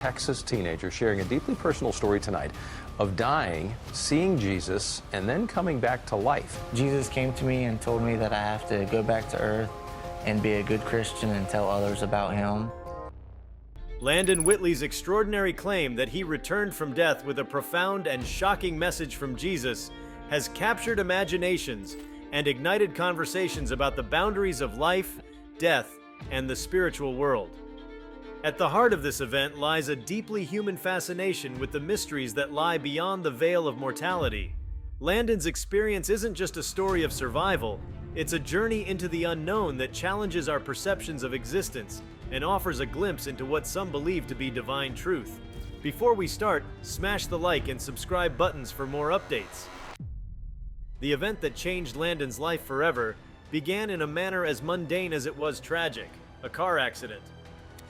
Texas teenager sharing a deeply personal story tonight of dying, seeing Jesus, and then coming back to life. Jesus came to me and told me that I have to go back to earth and be a good Christian and tell others about him. Landon Whitley's extraordinary claim that he returned from death with a profound and shocking message from Jesus has captured imaginations and ignited conversations about the boundaries of life, death, and the spiritual world. At the heart of this event lies a deeply human fascination with the mysteries that lie beyond the veil of mortality. Landon's experience isn't just a story of survival, it's a journey into the unknown that challenges our perceptions of existence and offers a glimpse into what some believe to be divine truth. Before we start, smash the like and subscribe buttons for more updates. The event that changed Landon's life forever began in a manner as mundane as it was tragic: a car accident.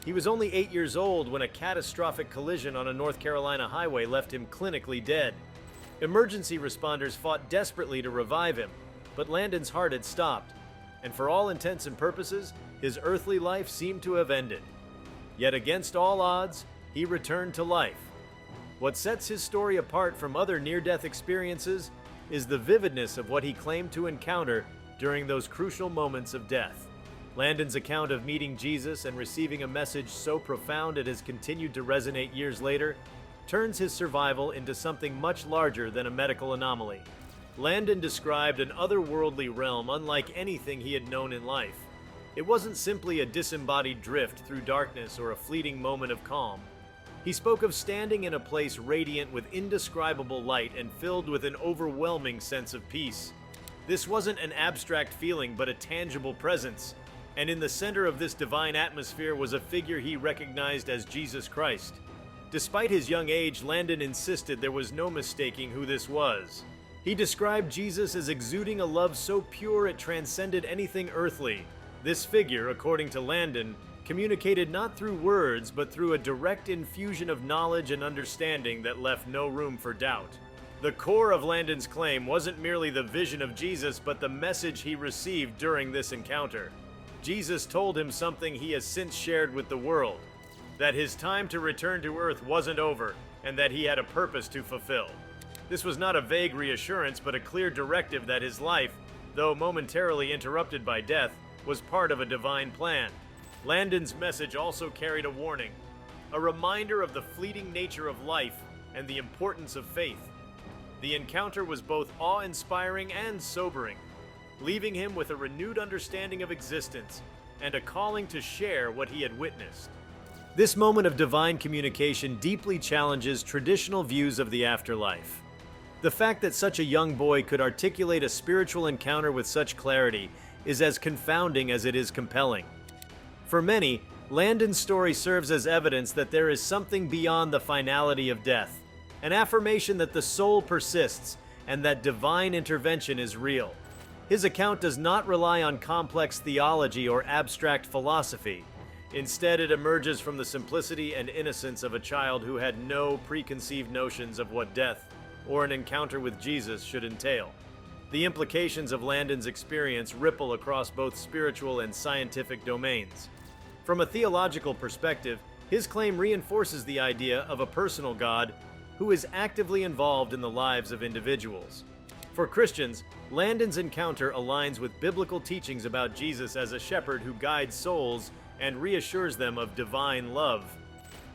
He was only 8 years old when a catastrophic collision on a North Carolina highway left him clinically dead. Emergency responders fought desperately to revive him, but Landon's heart had stopped, and for all intents and purposes, his earthly life seemed to have ended. Yet against all odds, he returned to life. What sets his story apart from other near-death experiences is the vividness of what he claimed to encounter during those crucial moments of death. Landon's account of meeting Jesus and receiving a message so profound it has continued to resonate years later turns his survival into something much larger than a medical anomaly. Landon described an otherworldly realm unlike anything he had known in life. It wasn't simply a disembodied drift through darkness or a fleeting moment of calm. He spoke of standing in a place radiant with indescribable light and filled with an overwhelming sense of peace. This wasn't an abstract feeling, but a tangible presence. And in the center of this divine atmosphere was a figure he recognized as Jesus Christ. Despite his young age, Landon insisted there was no mistaking who this was. He described Jesus as exuding a love so pure it transcended anything earthly. This figure, according to Landon, communicated not through words, but through a direct infusion of knowledge and understanding that left no room for doubt. The core of Landon's claim wasn't merely the vision of Jesus, but the message he received during this encounter. Jesus told him something he has since shared with the world: that his time to return to earth wasn't over, and that he had a purpose to fulfill. This was not a vague reassurance, but a clear directive that his life, though momentarily interrupted by death, was part of a divine plan. Landon's message also carried a warning, a reminder of the fleeting nature of life and the importance of faith. The encounter was both awe-inspiring and sobering, leaving him with a renewed understanding of existence and a calling to share what he had witnessed. This moment of divine communication deeply challenges traditional views of the afterlife. The fact that such a young boy could articulate a spiritual encounter with such clarity is as confounding as it is compelling. For many, Landon's story serves as evidence that there is something beyond the finality of death, an affirmation that the soul persists and that divine intervention is real. His account does not rely on complex theology or abstract philosophy. Instead, it emerges from the simplicity and innocence of a child who had no preconceived notions of what death or an encounter with Jesus should entail. The implications of Landon's experience ripple across both spiritual and scientific domains. From a theological perspective, his claim reinforces the idea of a personal God who is actively involved in the lives of individuals. For Christians, Landon's encounter aligns with biblical teachings about Jesus as a shepherd who guides souls and reassures them of divine love.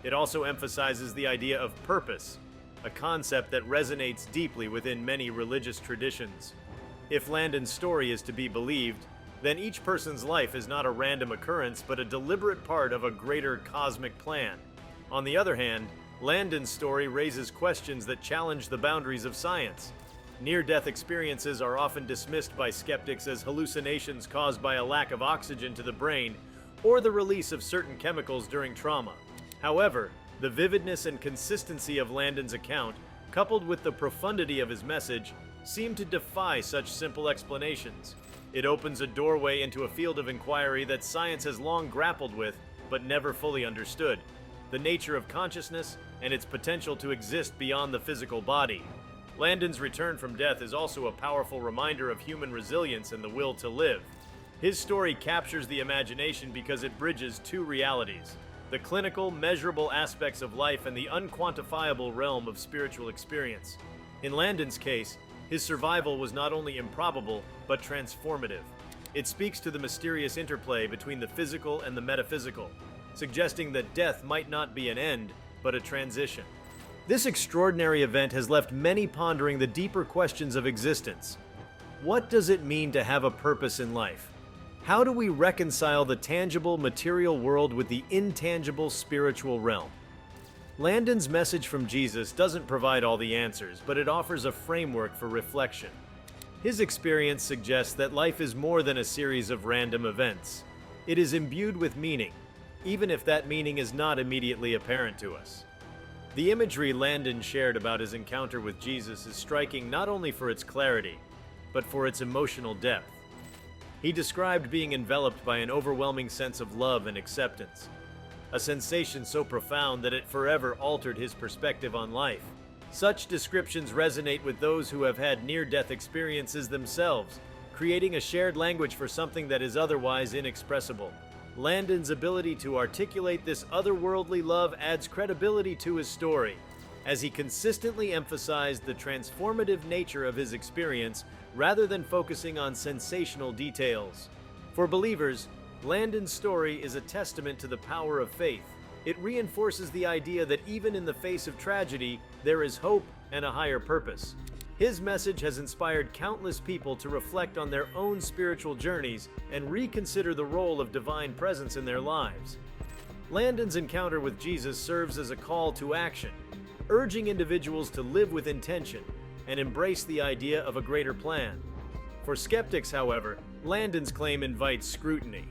It also emphasizes the idea of purpose, a concept that resonates deeply within many religious traditions. If Landon's story is to be believed, then each person's life is not a random occurrence, but a deliberate part of a greater cosmic plan. On the other hand, Landon's story raises questions that challenge the boundaries of science. Near-death experiences are often dismissed by skeptics as hallucinations caused by a lack of oxygen to the brain or the release of certain chemicals during trauma. However, the vividness and consistency of Landon's account, coupled with the profundity of his message, seem to defy such simple explanations. It opens a doorway into a field of inquiry that science has long grappled with, but never fully understood: the nature of consciousness and its potential to exist beyond the physical body. Landon's return from death is also a powerful reminder of human resilience and the will to live. His story captures the imagination because it bridges two realities: the the clinical, measurable aspects of life and the unquantifiable realm of spiritual experience. In Landon's case, his survival was not only improbable, but transformative. It speaks to the mysterious interplay between the physical and the metaphysical, suggesting that death might not be an end, but a transition. This extraordinary event has left many pondering the deeper questions of existence. What does it mean to have a purpose in life? How do we reconcile the tangible material world with the intangible spiritual realm? Landon's message from Jesus doesn't provide all the answers, but it offers a framework for reflection. His experience suggests that life is more than a series of random events. It is imbued with meaning, even if that meaning is not immediately apparent to us. The imagery Landon shared about his encounter with Jesus is striking not only for its clarity, but for its emotional depth. He described being enveloped by an overwhelming sense of love and acceptance, a sensation so profound that it forever altered his perspective on life. Such descriptions resonate with those who have had near-death experiences themselves, creating a shared language for something that is otherwise inexpressible. Landon's ability to articulate this otherworldly love adds credibility to his story, as he consistently emphasized the transformative nature of his experience rather than focusing on sensational details. For believers, Landon's story is a testament to the power of faith. It reinforces the idea that even in the face of tragedy, there is hope and a higher purpose. His message has inspired countless people to reflect on their own spiritual journeys and reconsider the role of divine presence in their lives. Landon's encounter with Jesus serves as a call to action, urging individuals to live with intention and embrace the idea of a greater plan. For skeptics, however, Landon's claim invites scrutiny.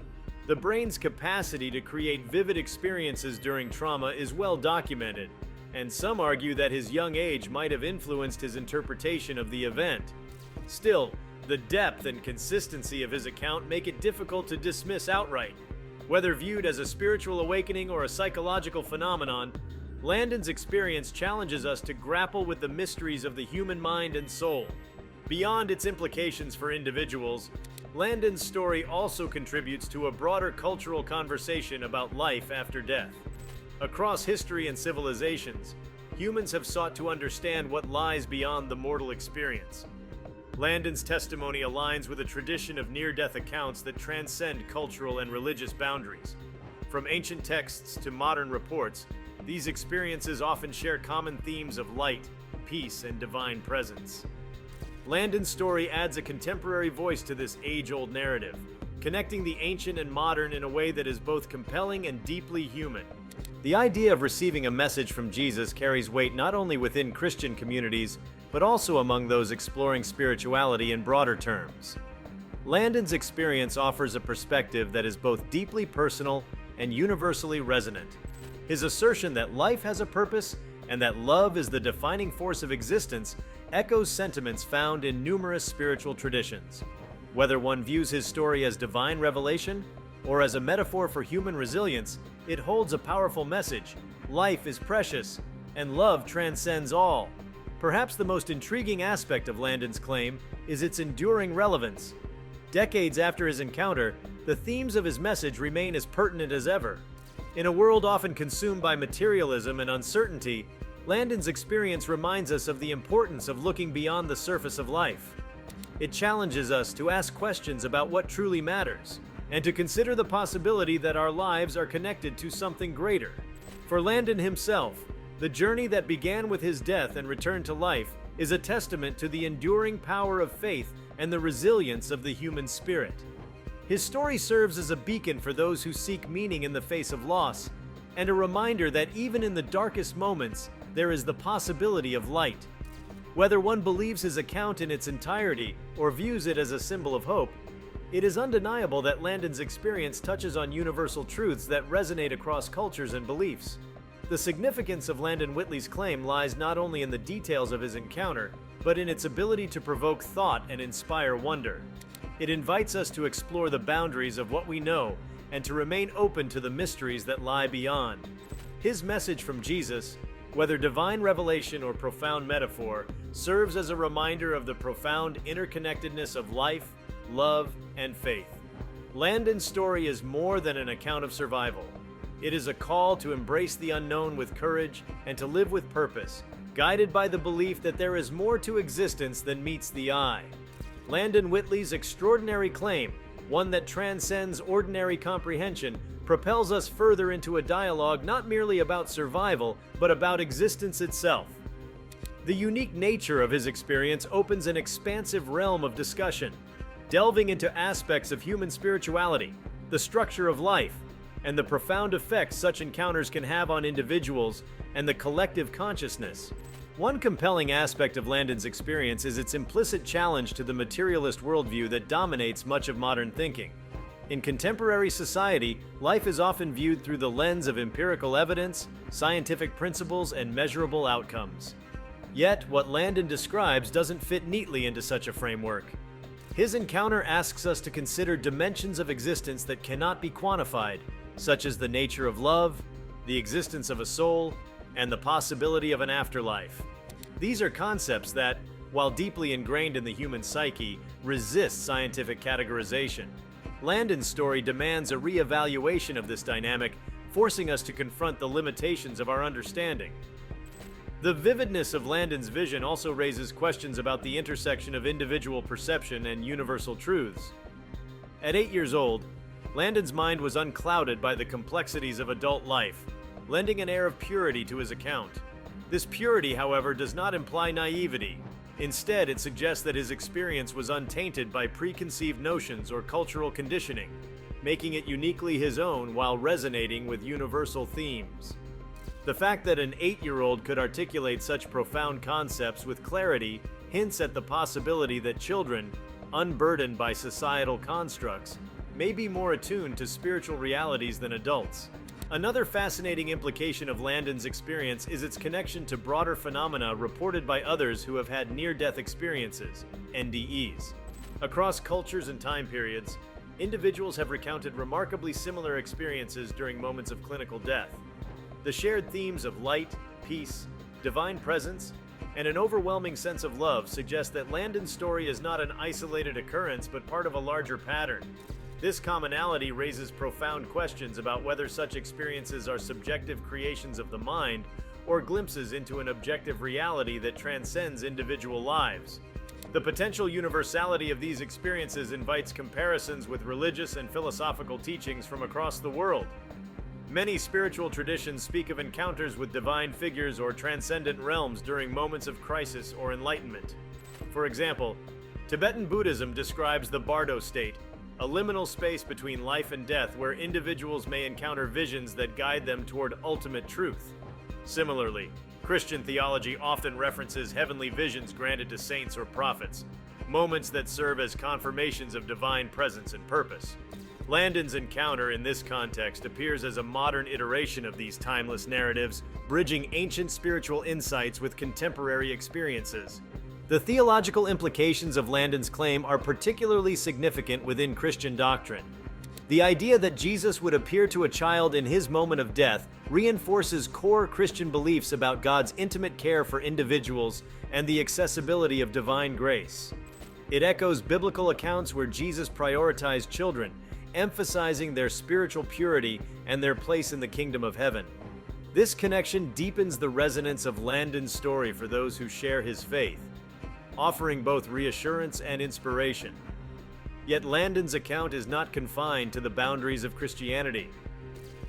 The brain's capacity to create vivid experiences during trauma is well documented, and some argue that his young age might have influenced his interpretation of the event. Still, the depth and consistency of his account make it difficult to dismiss outright. Whether viewed as a spiritual awakening or a psychological phenomenon, Landon's experience challenges us to grapple with the mysteries of the human mind and soul. Beyond its implications for individuals, Landon's story also contributes to a broader cultural conversation about life after death. Across history and civilizations, humans have sought to understand what lies beyond the mortal experience. Landon's testimony aligns with a tradition of near-death accounts that transcend cultural and religious boundaries. From ancient texts to modern reports, these experiences often share common themes of light, peace, and divine presence. Landon's story adds a contemporary voice to this age-old narrative, connecting the ancient and modern in a way that is both compelling and deeply human. The idea of receiving a message from Jesus carries weight not only within Christian communities, but also among those exploring spirituality in broader terms. Landon's experience offers a perspective that is both deeply personal and universally resonant. His assertion that life has a purpose and that love is the defining force of existence echoes sentiments found in numerous spiritual traditions. Whether one views his story as divine revelation or as a metaphor for human resilience, it holds a powerful message. Life is precious, and love transcends all. Perhaps the most intriguing aspect of Landon's claim is its enduring relevance. Decades after his encounter, the themes of his message remain as pertinent as ever. In a world often consumed by materialism and uncertainty, Landon's experience reminds us of the importance of looking beyond the surface of life. It challenges us to ask questions about what truly matters, and to consider the possibility that our lives are connected to something greater. For Landon himself, the journey that began with his death and return to life is a testament to the enduring power of faith and the resilience of the human spirit. His story serves as a beacon for those who seek meaning in the face of loss, and a reminder that even in the darkest moments, there is the possibility of light. Whether one believes his account in its entirety or views it as a symbol of hope, it is undeniable that Landon's experience touches on universal truths that resonate across cultures and beliefs. The significance of Landon Whitley's claim lies not only in the details of his encounter, but in its ability to provoke thought and inspire wonder. It invites us to explore the boundaries of what we know and to remain open to the mysteries that lie beyond. His message from Jesus, whether divine revelation or profound metaphor, serves as a reminder of the profound interconnectedness of life, love, and faith. Landon's story is more than an account of survival. It is a call to embrace the unknown with courage and to live with purpose, guided by the belief that there is more to existence than meets the eye. Landon Whitley's extraordinary claim, one that transcends ordinary comprehension, propels us further into a dialogue not merely about survival, but about existence itself. The unique nature of his experience opens an expansive realm of discussion, delving into aspects of human spirituality, the structure of life, and the profound effects such encounters can have on individuals and the collective consciousness. One compelling aspect of Landon's experience is its implicit challenge to the materialist worldview that dominates much of modern thinking. In contemporary society, life is often viewed through the lens of empirical evidence, scientific principles, and measurable outcomes. Yet, what Landon describes doesn't fit neatly into such a framework. His encounter asks us to consider dimensions of existence that cannot be quantified, such as the nature of love, the existence of a soul, and the possibility of an afterlife. These are concepts that, while deeply ingrained in the human psyche, resist scientific categorization. Landon's story demands a re-evaluation of this dynamic, forcing us to confront the limitations of our understanding. The vividness of Landon's vision also raises questions about the intersection of individual perception and universal truths. At 8 years old, Landon's mind was unclouded by the complexities of adult life, lending an air of purity to his account. This purity, however, does not imply naivety. Instead, it suggests that his experience was untainted by preconceived notions or cultural conditioning, making it uniquely his own while resonating with universal themes. The fact that an 8-year-old could articulate such profound concepts with clarity hints at the possibility that children, unburdened by societal constructs, may be more attuned to spiritual realities than adults. Another fascinating implication of Landon's experience is its connection to broader phenomena reported by others who have had near-death experiences, NDEs. Across cultures and time periods, individuals have recounted remarkably similar experiences during moments of clinical death. The shared themes of light, peace, divine presence, and an overwhelming sense of love suggest that Landon's story is not an isolated occurrence but part of a larger pattern. This commonality raises profound questions about whether such experiences are subjective creations of the mind or glimpses into an objective reality that transcends individual lives. The potential universality of these experiences invites comparisons with religious and philosophical teachings from across the world. Many spiritual traditions speak of encounters with divine figures or transcendent realms during moments of crisis or enlightenment. For example, Tibetan Buddhism describes the Bardo state, a liminal space between life and death where individuals may encounter visions that guide them toward ultimate truth. Similarly, Christian theology often references heavenly visions granted to saints or prophets, moments that serve as confirmations of divine presence and purpose. Landon's encounter in this context appears as a modern iteration of these timeless narratives, bridging ancient spiritual insights with contemporary experiences. The theological implications of Landon's claim are particularly significant within Christian doctrine. The idea that Jesus would appear to a child in his moment of death reinforces core Christian beliefs about God's intimate care for individuals and the accessibility of divine grace. It echoes biblical accounts where Jesus prioritized children, emphasizing their spiritual purity and their place in the kingdom of heaven. This connection deepens the resonance of Landon's story for those who share his faith, offering both reassurance and inspiration. Yet Landon's account is not confined to the boundaries of Christianity.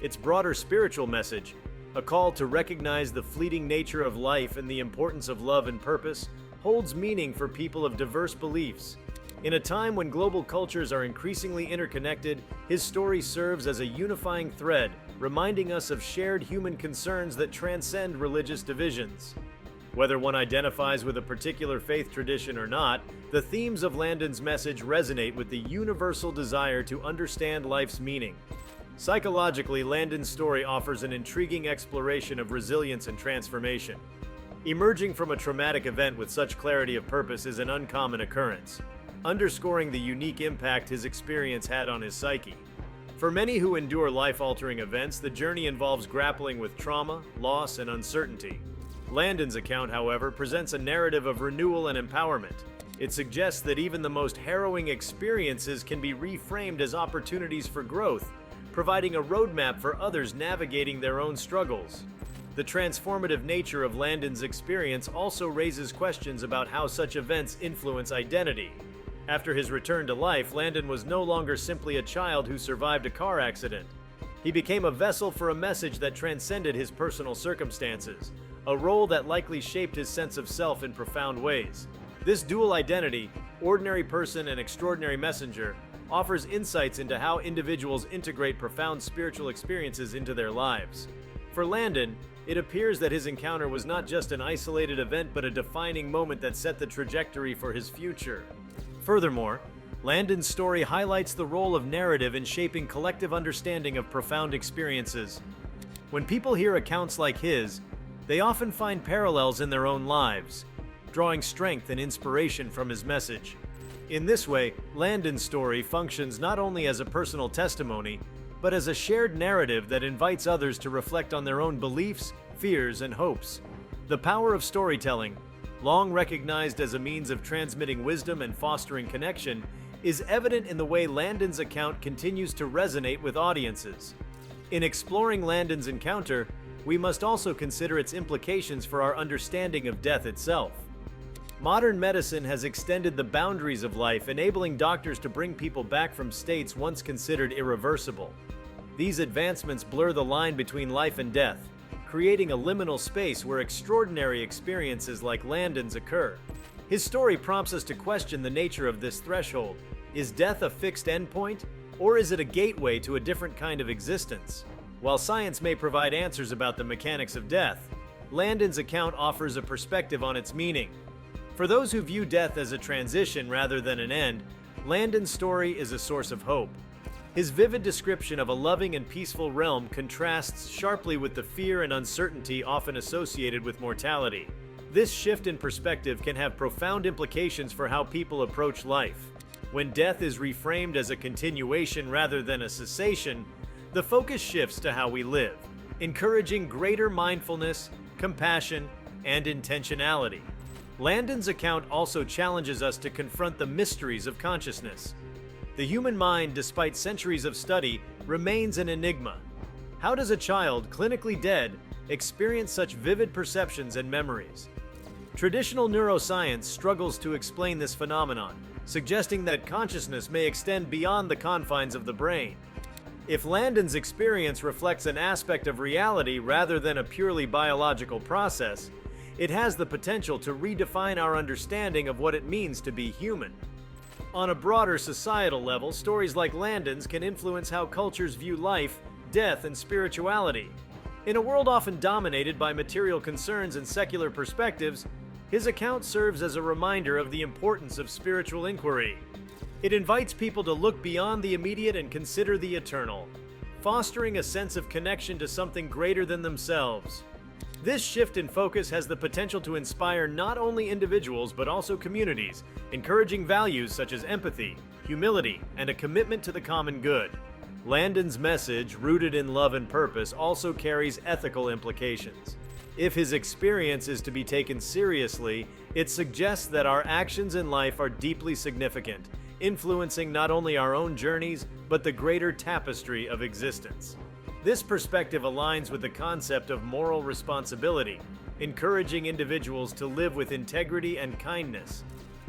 Its broader spiritual message, a call to recognize the fleeting nature of life and the importance of love and purpose, holds meaning for people of diverse beliefs. In a time when global cultures are increasingly interconnected, his story serves as a unifying thread, reminding us of shared human concerns that transcend religious divisions. Whether one identifies with a particular faith tradition or not, the themes of Landon's message resonate with the universal desire to understand life's meaning. Psychologically, Landon's story offers an intriguing exploration of resilience and transformation. Emerging from a traumatic event with such clarity of purpose is an uncommon occurrence, underscoring the unique impact his experience had on his psyche. For many who endure life-altering events, the journey involves grappling with trauma, loss, and uncertainty. Landon's account, however, presents a narrative of renewal and empowerment. It suggests that even the most harrowing experiences can be reframed as opportunities for growth, providing a roadmap for others navigating their own struggles. The transformative nature of Landon's experience also raises questions about how such events influence identity. After his return to life, Landon was no longer simply a child who survived a car accident. He became a vessel for a message that transcended his personal circumstances, a role that likely shaped his sense of self in profound ways. This dual identity, ordinary person and extraordinary messenger, offers insights into how individuals integrate profound spiritual experiences into their lives. For Landon, it appears that his encounter was not just an isolated event but a defining moment that set the trajectory for his future. Furthermore, Landon's story highlights the role of narrative in shaping collective understanding of profound experiences. When people hear accounts like his, they often find parallels in their own lives, drawing strength and inspiration from his message. In this way, Landon's story functions not only as a personal testimony, but as a shared narrative that invites others to reflect on their own beliefs, fears, and hopes. The power of storytelling, long recognized as a means of transmitting wisdom and fostering connection, is evident in the way Landon's account continues to resonate with audiences. In exploring Landon's encounter, we must also consider its implications for our understanding of death itself. Modern medicine has extended the boundaries of life, enabling doctors to bring people back from states once considered irreversible. These advancements blur the line between life and death, creating a liminal space where extraordinary experiences like Landon's occur. His story prompts us to question the nature of this threshold. Is death a fixed endpoint, or is it a gateway to a different kind of existence? While science may provide answers about the mechanics of death, Landon's account offers a perspective on its meaning. For those who view death as a transition rather than an end, Landon's story is a source of hope. His vivid description of a loving and peaceful realm contrasts sharply with the fear and uncertainty often associated with mortality. This shift in perspective can have profound implications for how people approach life. When death is reframed as a continuation rather than a cessation, the focus shifts to how we live, encouraging greater mindfulness, compassion, and intentionality. Landon's account also challenges us to confront the mysteries of consciousness. The human mind, despite centuries of study, remains an enigma. How does a child, clinically dead, experience such vivid perceptions and memories? Traditional neuroscience struggles to explain this phenomenon, suggesting that consciousness may extend beyond the confines of the brain. If Landon's experience reflects an aspect of reality rather than a purely biological process, it has the potential to redefine our understanding of what it means to be human. On a broader societal level, stories like Landon's can influence how cultures view life, death, and spirituality. In a world often dominated by material concerns and secular perspectives, his account serves as a reminder of the importance of spiritual inquiry. It invites people to look beyond the immediate and consider the eternal, fostering a sense of connection to something greater than themselves. This shift in focus has the potential to inspire not only individuals but also communities, encouraging values such as empathy, humility, and a commitment to the common good. Landon's message, rooted in love and purpose, also carries ethical implications. If his experience is to be taken seriously, it suggests that our actions in life are deeply significant, influencing not only our own journeys but the greater tapestry of existence. This perspective aligns with the concept of moral responsibility, encouraging individuals to live with integrity and kindness.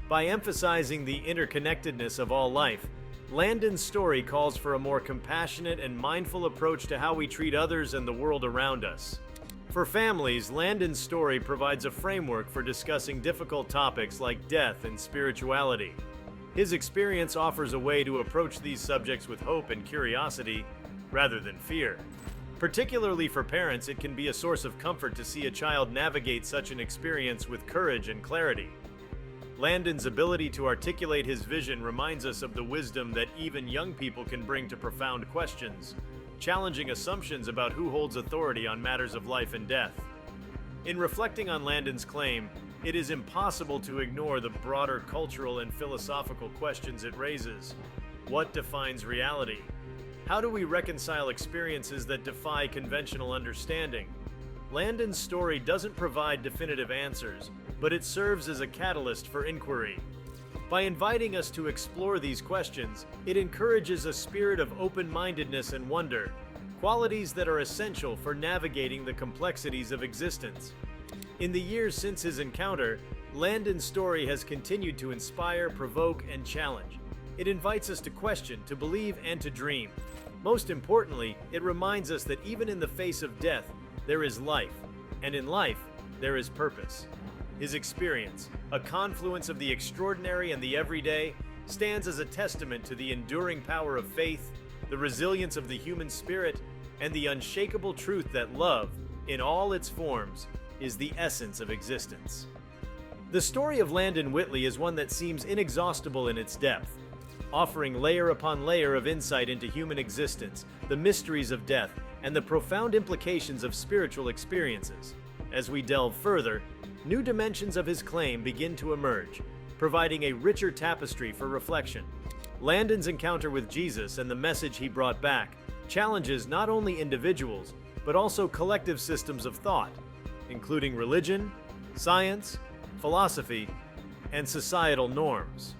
By emphasizing the interconnectedness of all life, Landon's story calls for a more compassionate and mindful approach to how we treat others and the world around us. For families, Landon's story provides a framework for discussing difficult topics like death and spirituality. His experience offers a way to approach these subjects with hope and curiosity, rather than fear. Particularly for parents, it can be a source of comfort to see a child navigate such an experience with courage and clarity. Landon's ability to articulate his vision reminds us of the wisdom that even young people can bring to profound questions, challenging assumptions about who holds authority on matters of life and death. In reflecting on Landon's claim, it is impossible to ignore the broader cultural and philosophical questions it raises. What defines reality? How do we reconcile experiences that defy conventional understanding? Landon's story doesn't provide definitive answers, but it serves as a catalyst for inquiry. By inviting us to explore these questions, it encourages a spirit of open-mindedness and wonder, qualities that are essential for navigating the complexities of existence. In the years since his encounter, Landon's story has continued to inspire, provoke, and challenge. It invites us to question, to believe, and to dream. Most importantly, it reminds us that even in the face of death, there is life, and in life, there is purpose. His experience, a confluence of the extraordinary and the everyday, stands as a testament to the enduring power of faith, the resilience of the human spirit, and the unshakable truth that love, in all its forms, is the essence of existence. The story of Landon Whitley is one that seems inexhaustible in its depth, offering layer upon layer of insight into human existence, the mysteries of death, and the profound implications of spiritual experiences. As we delve further, new dimensions of his claim begin to emerge, providing a richer tapestry for reflection. Landon's encounter with Jesus and the message he brought back challenges not only individuals, but also collective systems of thought, including religion, science, philosophy, and societal norms.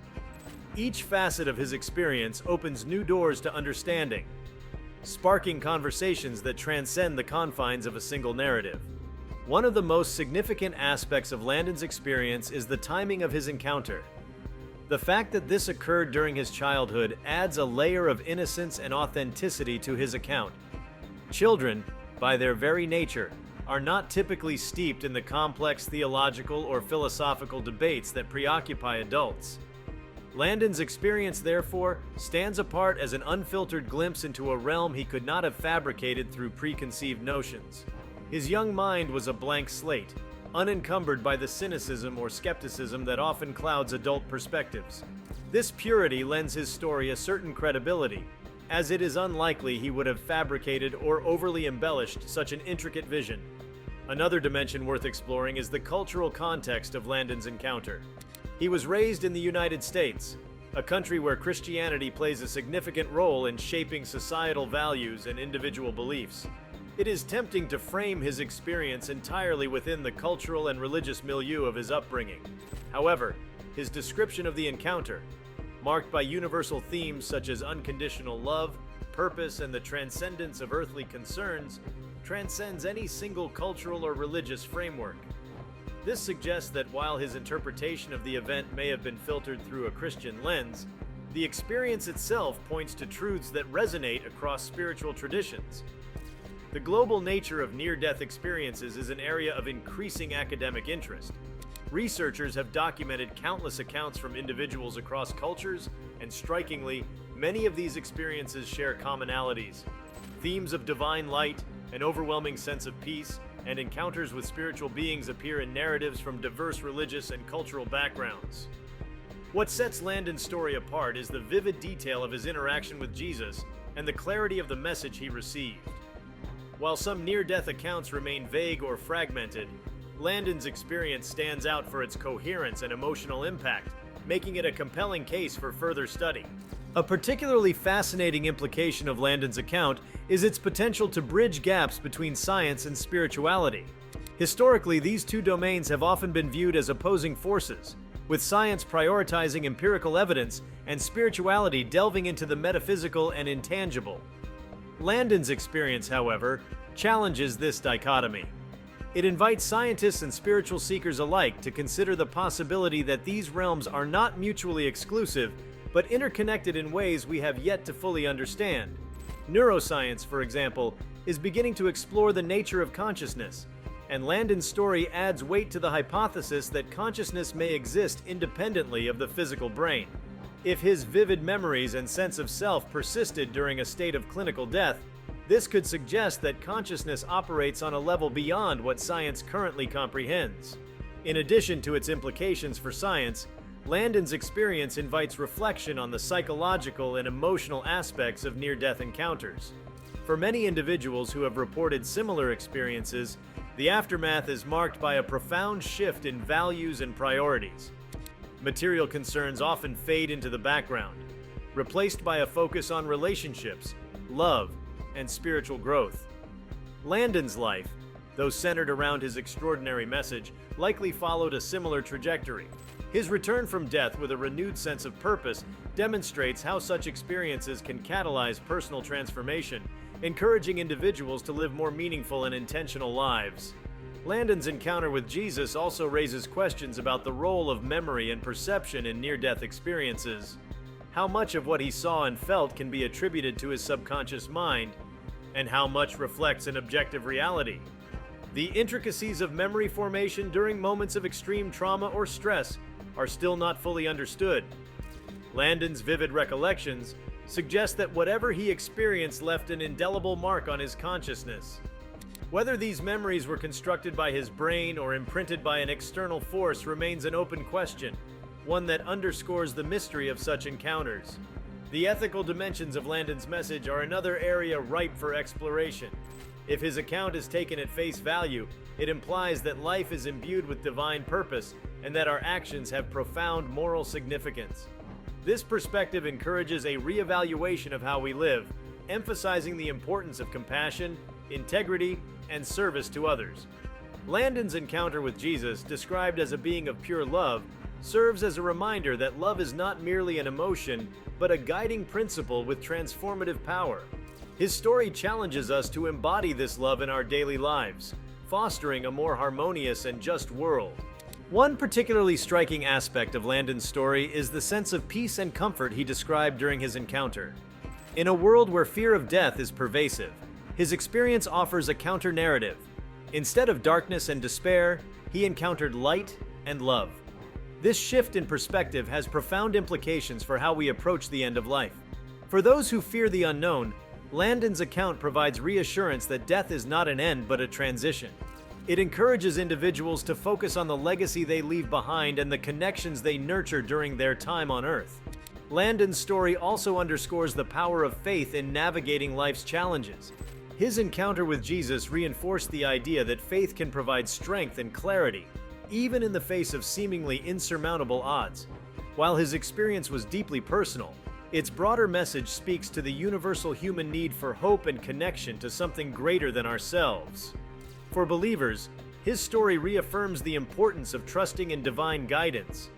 Each facet of his experience opens new doors to understanding, sparking conversations that transcend the confines of a single narrative. One of the most significant aspects of Landon's experience is the timing of his encounter. The fact that this occurred during his childhood adds a layer of innocence and authenticity to his account. Children, by their very nature, are not typically steeped in the complex theological or philosophical debates that preoccupy adults. Landon's experience, therefore, stands apart as an unfiltered glimpse into a realm he could not have fabricated through preconceived notions. His young mind was a blank slate, unencumbered by the cynicism or skepticism that often clouds adult perspectives. This purity lends his story a certain credibility, as it is unlikely he would have fabricated or overly embellished such an intricate vision. Another dimension worth exploring is the cultural context of Landon's encounter. He was raised in the United States, a country where Christianity plays a significant role in shaping societal values and individual beliefs. It is tempting to frame his experience entirely within the cultural and religious milieu of his upbringing. However, his description of the encounter, marked by universal themes such as unconditional love, purpose, and the transcendence of earthly concerns, transcends any single cultural or religious framework. This suggests that while his interpretation of the event may have been filtered through a Christian lens, the experience itself points to truths that resonate across spiritual traditions. The global nature of near-death experiences is an area of increasing academic interest. Researchers have documented countless accounts from individuals across cultures, and strikingly, many of these experiences share commonalities. Themes of divine light, an overwhelming sense of peace, and encounters with spiritual beings appear in narratives from diverse religious and cultural backgrounds. What sets Landon's story apart is the vivid detail of his interaction with Jesus and the clarity of the message he received. While some near-death accounts remain vague or fragmented, Landon's experience stands out for its coherence and emotional impact, making it a compelling case for further study. A particularly fascinating implication of Landon's account is its potential to bridge gaps between science and spirituality. Historically, these two domains have often been viewed as opposing forces, with science prioritizing empirical evidence and spirituality delving into the metaphysical and intangible. Landon's experience, however, challenges this dichotomy. It invites scientists and spiritual seekers alike to consider the possibility that these realms are not mutually exclusive, but interconnected in ways we have yet to fully understand. Neuroscience, for example, is beginning to explore the nature of consciousness, and Landon's story adds weight to the hypothesis that consciousness may exist independently of the physical brain. If his vivid memories and sense of self persisted during a state of clinical death, this could suggest that consciousness operates on a level beyond what science currently comprehends. In addition to its implications for science, Landon's experience invites reflection on the psychological and emotional aspects of near-death encounters. For many individuals who have reported similar experiences, the aftermath is marked by a profound shift in values and priorities. Material concerns often fade into the background, replaced by a focus on relationships, love, and spiritual growth. Landon's life, though centered around his extraordinary message, likely followed a similar trajectory. His return from death with a renewed sense of purpose demonstrates how such experiences can catalyze personal transformation, encouraging individuals to live more meaningful and intentional lives. Landon's encounter with Jesus also raises questions about the role of memory and perception in near-death experiences. How much of what he saw and felt can be attributed to his subconscious mind, and how much reflects an objective reality? The intricacies of memory formation during moments of extreme trauma or stress are still not fully understood. Landon's vivid recollections suggest that whatever he experienced left an indelible mark on his consciousness. Whether these memories were constructed by his brain or imprinted by an external force remains an open question, one that underscores the mystery of such encounters. The ethical dimensions of Landon's message are another area ripe for exploration. If his account is taken at face value, it implies that life is imbued with divine purpose and that our actions have profound moral significance. This perspective encourages a reevaluation of how we live, emphasizing the importance of compassion, integrity, and service to others. Landon's encounter with Jesus, described as a being of pure love, serves as a reminder that love is not merely an emotion, but a guiding principle with transformative power. His story challenges us to embody this love in our daily lives, fostering a more harmonious and just world. One particularly striking aspect of Landon's story is the sense of peace and comfort he described during his encounter. In a world where fear of death is pervasive, his experience offers a counter-narrative. Instead of darkness and despair, he encountered light and love. This shift in perspective has profound implications for how we approach the end of life. For those who fear the unknown, Landon's account provides reassurance that death is not an end but a transition. It encourages individuals to focus on the legacy they leave behind and the connections they nurture during their time on Earth. Landon's story also underscores the power of faith in navigating life's challenges. His encounter with Jesus reinforced the idea that faith can provide strength and clarity, even in the face of seemingly insurmountable odds. While his experience was deeply personal, its broader message speaks to the universal human need for hope and connection to something greater than ourselves. For believers, his story reaffirms the importance of trusting in divine guidance.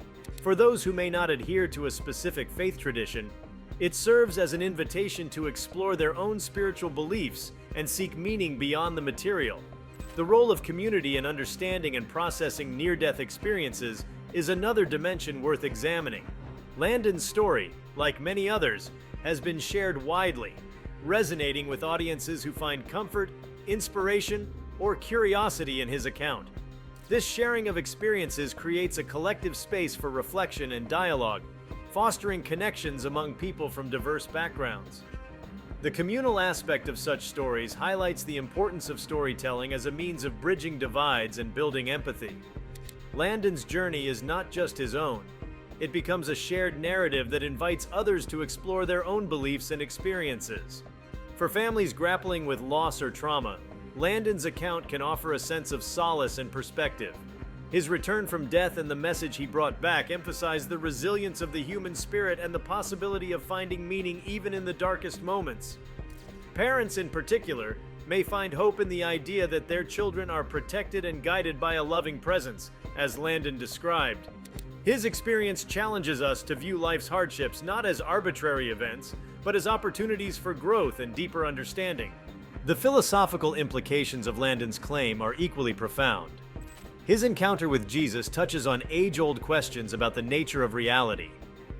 For those who may not adhere to a specific faith tradition, it serves as an invitation to explore their own spiritual beliefs and seek meaning beyond the material. The role of community in understanding and processing near-death experiences is another dimension worth examining. Landon's story, like many others, has been shared widely, resonating with audiences who find comfort, inspiration, or curiosity in his account. This sharing of experiences creates a collective space for reflection and dialogue, fostering connections among people from diverse backgrounds. The communal aspect of such stories highlights the importance of storytelling as a means of bridging divides and building empathy. Landon's journey is not just his own. It becomes a shared narrative that invites others to explore their own beliefs and experiences. For families grappling with loss or trauma, Landon's account can offer a sense of solace and perspective. His return from death and the message he brought back emphasize the resilience of the human spirit and the possibility of finding meaning even in the darkest moments. Parents, in particular, may find hope in the idea that their children are protected and guided by a loving presence, as Landon described. His experience challenges us to view life's hardships not as arbitrary events, but as opportunities for growth and deeper understanding. The philosophical implications of Landon's claim are equally profound. His encounter with Jesus touches on age-old questions about the nature of reality,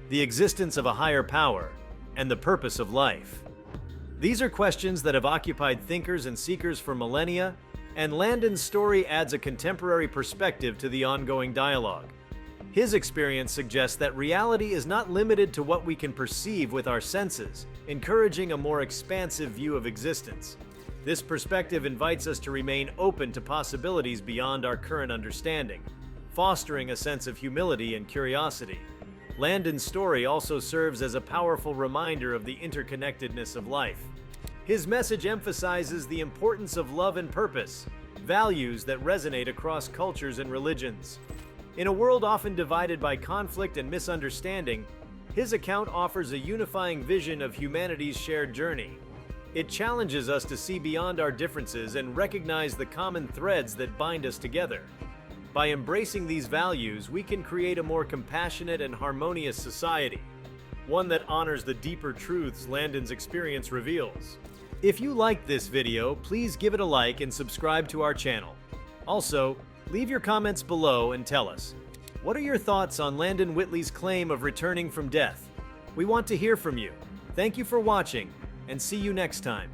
the existence of a higher power, and the purpose of life. These are questions that have occupied thinkers and seekers for millennia, and Landon's story adds a contemporary perspective to the ongoing dialogue. His experience suggests that reality is not limited to what we can perceive with our senses, encouraging a more expansive view of existence. This perspective invites us to remain open to possibilities beyond our current understanding, fostering a sense of humility and curiosity. Landon's story also serves as a powerful reminder of the interconnectedness of life. His message emphasizes the importance of love and purpose, values that resonate across cultures and religions. In a world often divided by conflict and misunderstanding, his account offers a unifying vision of humanity's shared journey. It challenges us to see beyond our differences and recognize the common threads that bind us together. By embracing these values, we can create a more compassionate and harmonious society, one that honors the deeper truths Landon's experience reveals. If you liked this video, please give it a like and subscribe to our channel. Also, leave your comments below and tell us, what are your thoughts on Landon Whitley's claim of returning from death? We want to hear from you. Thank you for watching, and see you next time.